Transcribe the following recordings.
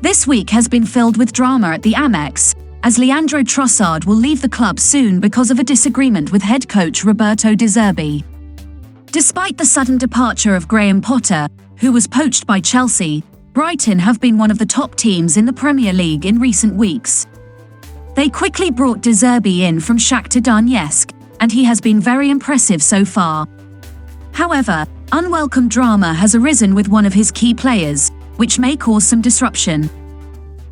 This week has been filled with drama at the Amex, as Leandro Trossard will leave the club soon because of a disagreement with head coach Roberto De Zerbi. Despite the sudden departure of Graham Potter, who was poached by Chelsea, Brighton have been one of the top teams in the Premier League in recent weeks. They quickly brought De Zerbi in from Shakhtar Donetsk, and he has been very impressive so far. However, unwelcome drama has arisen with one of his key players, which may cause some disruption.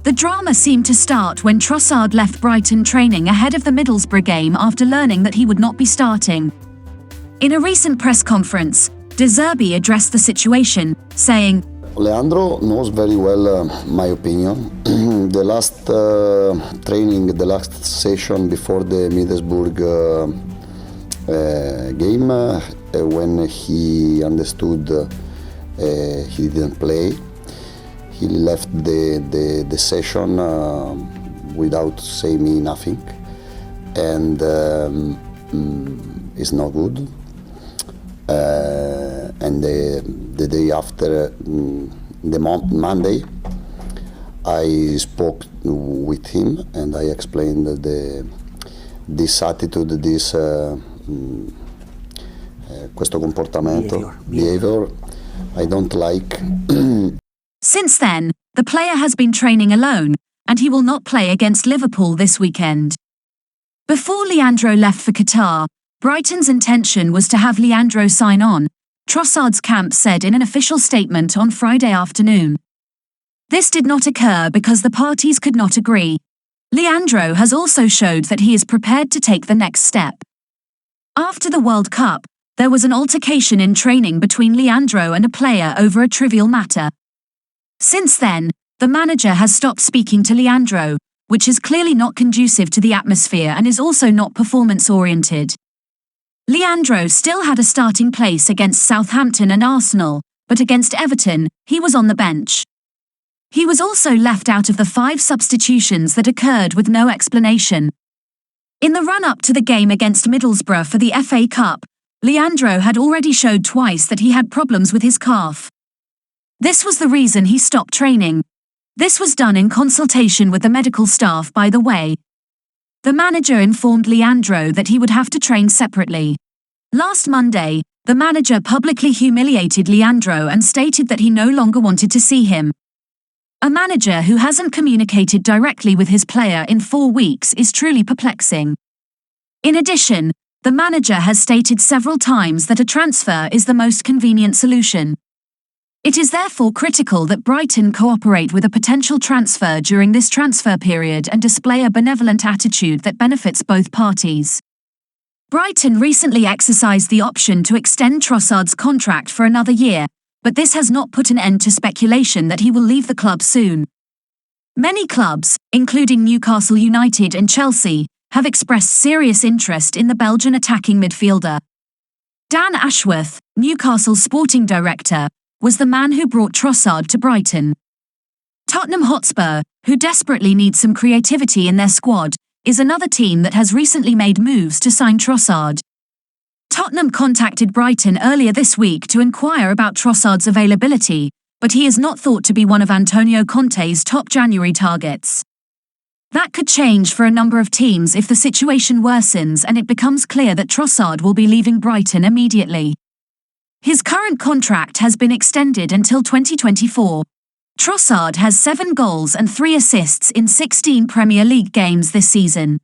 The drama seemed to start when Trossard left Brighton training ahead of the Middlesbrough game after learning that he would not be starting. In a recent press conference, De Zerbi addressed the situation, saying, Leandro knows very well my opinion. The last training, the last session before the Middlesbrough game, when he understood he didn't play, he left the session without saying me nothing, and it's not good. And the day after, Monday, I spoke with him and I explained this attitude, questo comportamento, behavior I don't like. Since then, the player has been training alone, and he will not play against Liverpool this weekend. Before Leandro left for Qatar, Brighton's intention was to have Leandro sign on, Trossard's camp said in an official statement on Friday afternoon. This did not occur because the parties could not agree. Leandro has also showed that he is prepared to take the next step. After the World Cup, there was an altercation in training between Leandro and a player over a trivial matter. Since then, the manager has stopped speaking to Leandro, which is clearly not conducive to the atmosphere and is also not performance-oriented. Leandro still had a starting place against Southampton and Arsenal, but against Everton, he was on the bench. He was also left out of the 5 substitutions that occurred with no explanation. In the run-up to the game against Middlesbrough for the FA Cup, Leandro had already showed twice that he had problems with his calf. This was the reason he stopped training. This was done in consultation with the medical staff, by the way. The manager informed Leandro that he would have to train separately. Last Monday, the manager publicly humiliated Leandro and stated that he no longer wanted to see him. A manager who hasn't communicated directly with his player in 4 weeks is truly perplexing. In addition, the manager has stated several times that a transfer is the most convenient solution. It is therefore critical that Brighton cooperate with a potential transfer during this transfer period and display a benevolent attitude that benefits both parties. Brighton recently exercised the option to extend Trossard's contract for another year, but this has not put an end to speculation that he will leave the club soon. Many clubs, including Newcastle United and Chelsea, have expressed serious interest in the Belgian attacking midfielder. Dan Ashworth, Newcastle's sporting director, was the man who brought Trossard to Brighton. Tottenham Hotspur, who desperately need some creativity in their squad, is another team that has recently made moves to sign Trossard. Tottenham contacted Brighton earlier this week to inquire about Trossard's availability, but he is not thought to be one of Antonio Conte's top January targets. That could change for a number of teams if the situation worsens and it becomes clear that Trossard will be leaving Brighton immediately. His current contract has been extended until 2024. Trossard has 7 goals and 3 assists in 16 Premier League games this season.